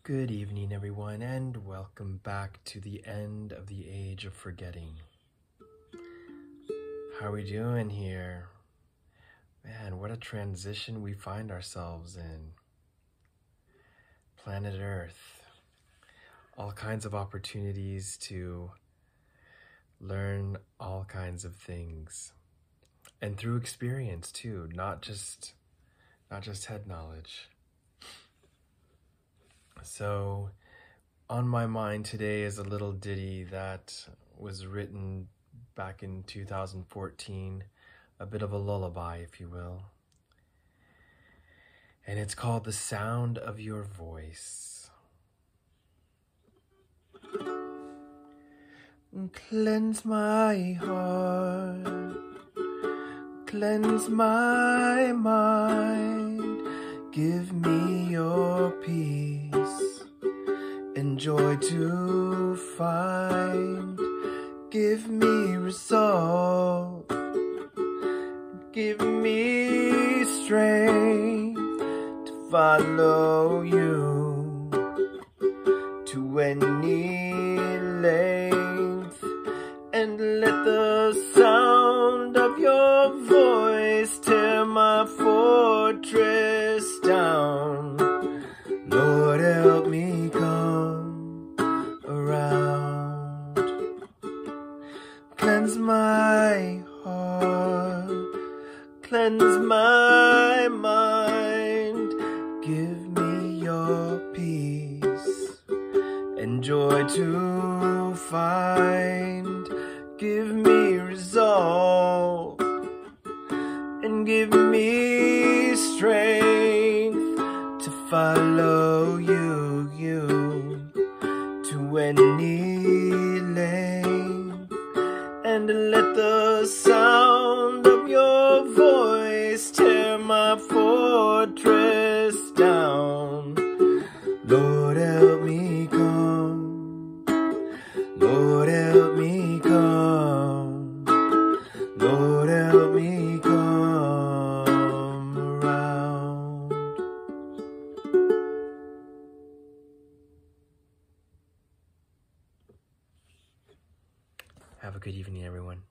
Good evening, everyone, and welcome back to the end of the age of forgetting. How are we doing here? Man, what a transition we find ourselves in. Planet Earth. All kinds of opportunities to learn all kinds of things. And through experience too, not just head knowledge. So, on my mind today is a little ditty that was written back in 2014, a bit of a lullaby, if you will. And it's called The Sound of Your Voice. Cleanse my heart, cleanse my mind, give me your peace and joy to find. Give me resolve, give me strength to follow you to any length, and let the sound of your voice tear my fortress down. Lord, help me come around. Cleanse my heart, cleanse my mind, give me your peace and joy to find. Give me resolve and give me strength to follow you to any length, and let the sound of your voice tear my fortress down. Lord, help me come. Lord, help me come. Lord, help me come around. Have a good evening, everyone.